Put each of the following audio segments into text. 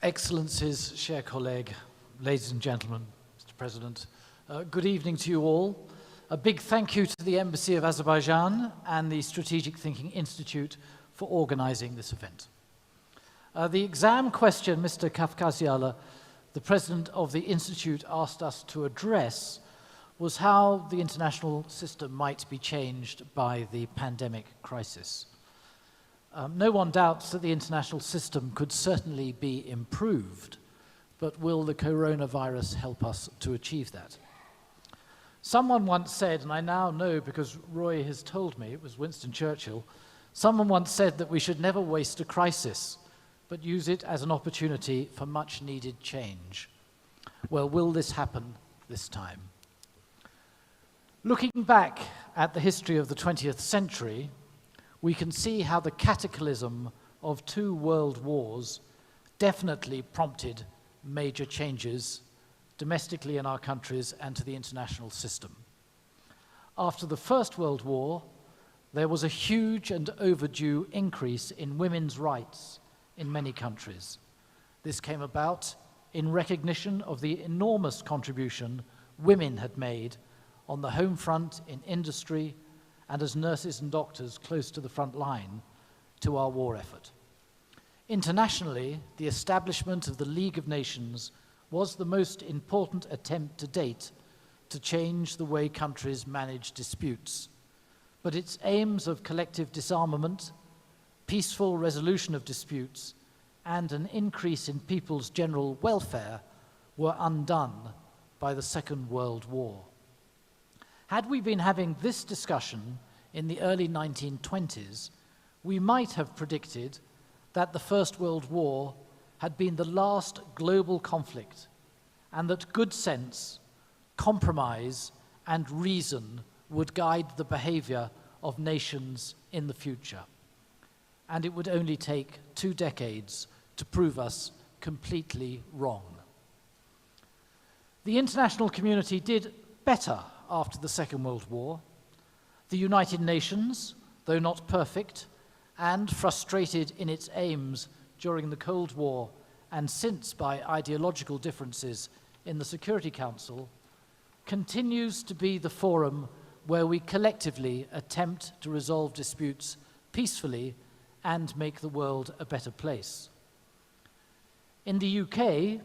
Excellencies, chers collègues, ladies and gentlemen, Mr. President, good evening to you all. A big thank you to the Embassy of Azerbaijan and the Strategic Thinking Institute for organizing this event. The exam question Mr. Kafkaziala, the president of the Institute, asked us to address was how the international system might be changed by the pandemic crisis. No one doubts that the international system could certainly be improved, but will the coronavirus help us to achieve that? Someone once said, and I now know because Roy has told me, it was Winston Churchill, someone once said that we should never waste a crisis, but use it as an opportunity for much needed change. Well, will this happen this time? Looking back at the history of the 20th century, we can see how the cataclysm of 2 world wars definitely prompted major changes domestically in our countries and to the international system. After the First World War, there was a huge and overdue increase in women's rights in many countries. This came about in recognition of the enormous contribution women had made on the home front, in industry, and as nurses and doctors close to the front line to our war effort. Internationally, the establishment of the League of Nations was the most important attempt to date to change the way countries manage disputes. But its aims of collective disarmament, peaceful resolution of disputes, and an increase in people's general welfare were undone by the Second World War. Had we been having this discussion in the early 1920s, we might have predicted that the First World War had been the last global conflict and that good sense, compromise, and reason would guide the behavior of nations in the future. And it would only take 2 decades to prove us completely wrong. The international community did better after the Second World War. The United Nations, though not perfect, and frustrated in its aims during the Cold War and since by ideological differences in the Security Council, continues to be the forum where we collectively attempt to resolve disputes peacefully and make the world a better place. In the UK,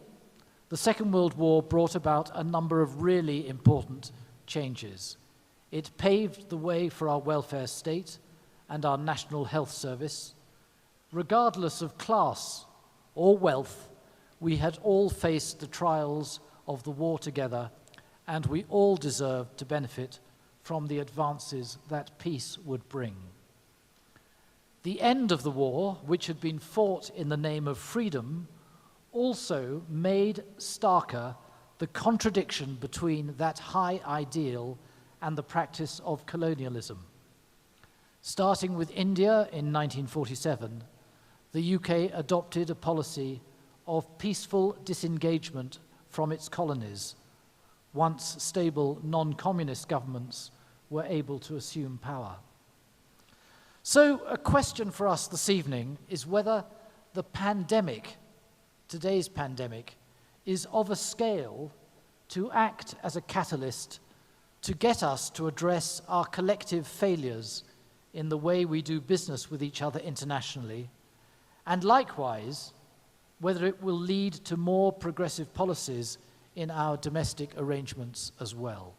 the Second World War brought about a number of really important changes. It paved the way for our welfare state and our National Health Service. Regardless of class or wealth, we had all faced the trials of the war together, and we all deserved to benefit from the advances that peace would bring. The end of the war, which had been fought in the name of freedom, also made starker the contradiction between that high ideal and the practice of colonialism. Starting with India in 1947, the UK adopted a policy of peaceful disengagement from its colonies once stable non-communist governments were able to assume power. So a question for us this evening is whether the pandemic, today's pandemic, is of a scale to act as a catalyst to get us to address our collective failures in the way we do business with each other internationally, and likewise, whether it will lead to more progressive policies in our domestic arrangements as well.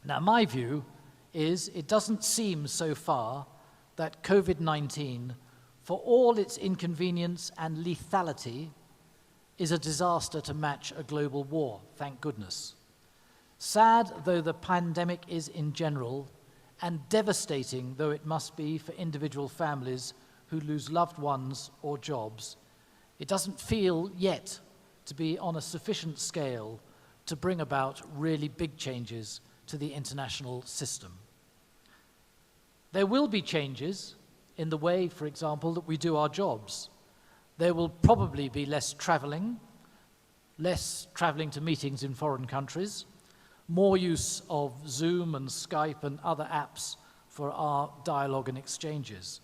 Now, my view is it doesn't seem so far that COVID-19, for all its inconvenience and lethality, is a disaster to match a global war, thank goodness. Sad though the pandemic is in general, and devastating though it must be for individual families who lose loved ones or jobs, it doesn't feel yet to be on a sufficient scale to bring about really big changes to the international system. There will be changes in the way, for example, that we do our jobs. There will probably be less traveling to meetings in foreign countries, more use of Zoom and Skype and other apps for our dialogue and exchanges.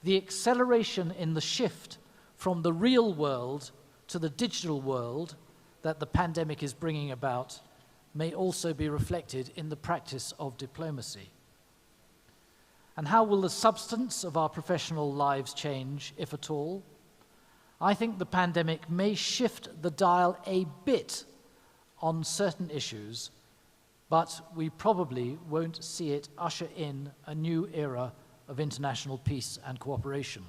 The acceleration in the shift from the real world to the digital world that the pandemic is bringing about may also be reflected in the practice of diplomacy. And how will the substance of our professional lives change, if at all? I think the pandemic may shift the dial a bit on certain issues, but we probably won't see it usher in a new era of international peace and cooperation.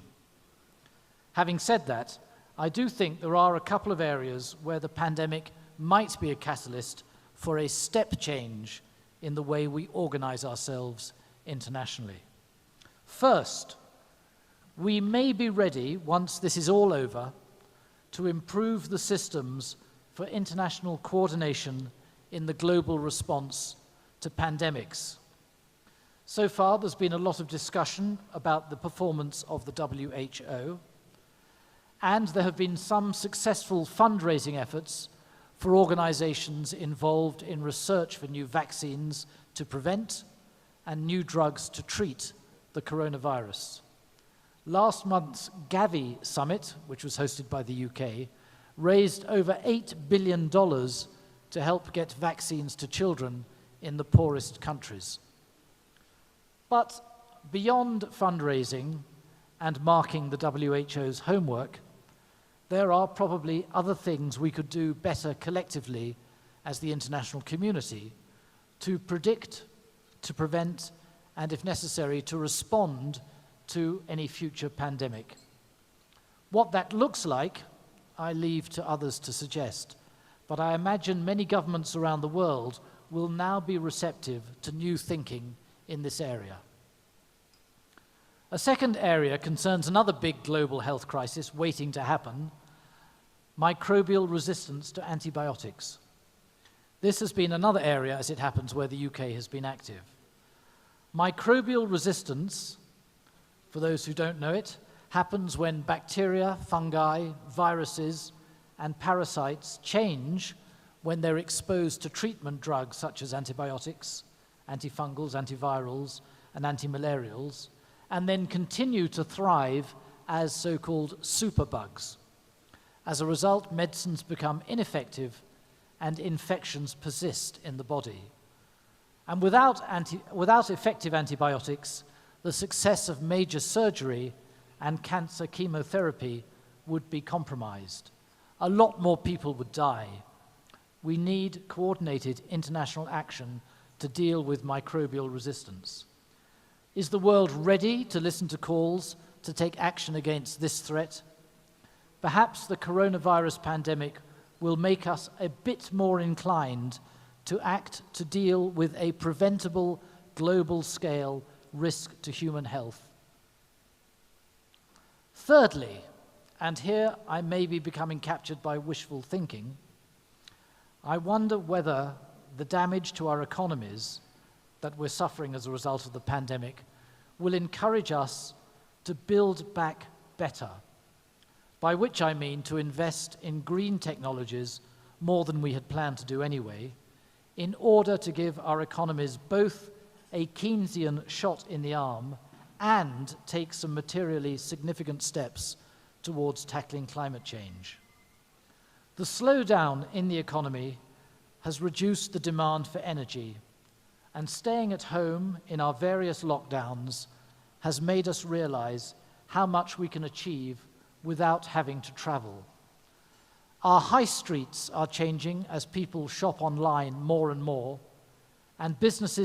Having said that, I do think there are a couple of areas where the pandemic might be a catalyst for a step change in the way we organize ourselves internationally. First, we may be ready, once this is all over, to improve the systems for international coordination in the global response to pandemics. So far, there's been a lot of discussion about the performance of the WHO, and there have been some successful fundraising efforts for organizations involved in research for new vaccines to prevent and new drugs to treat the coronavirus. Last month's Gavi summit, which was hosted by the UK, raised over $8 billion to help get vaccines to children in the poorest countries. But beyond fundraising and marking the WHO's homework, there are probably other things we could do better collectively as the international community to predict, to prevent, and if necessary, to respond to any future pandemic. What that looks like, I leave to others to suggest, but I imagine many governments around the world will now be receptive to new thinking in this area. A second area concerns another big global health crisis waiting to happen: microbial resistance to antibiotics. This has been another area, as it happens, where the UK has been active. Microbial resistance, for those who don't know it, happens when bacteria, fungi, viruses, and parasites change when they're exposed to treatment drugs such as antibiotics, antifungals, antivirals, and antimalarials, and then continue to thrive as so-called superbugs. As a result, medicines become ineffective and infections persist in the body. And without effective antibiotics, the success of major surgery and cancer chemotherapy would be compromised. A lot more people would die. We need coordinated international action to deal with microbial resistance. Is the world ready to listen to calls to take action against this threat? Perhaps the coronavirus pandemic will make us a bit more inclined to act to deal with a preventable global-scale risk to human health. Thirdly, and here I may be becoming captured by wishful thinking, I wonder whether the damage to our economies that we're suffering as a result of the pandemic will encourage us to build back better, by which I mean to invest in green technologies more than we had planned to do anyway, in order to give our economies both a Keynesian shot in the arm and take some materially significant steps towards tackling climate change. The slowdown in the economy has reduced the demand for energy, and staying at home in our various lockdowns has made us realize how much we can achieve without having to travel. Our high streets are changing as people shop online more and more, and businesses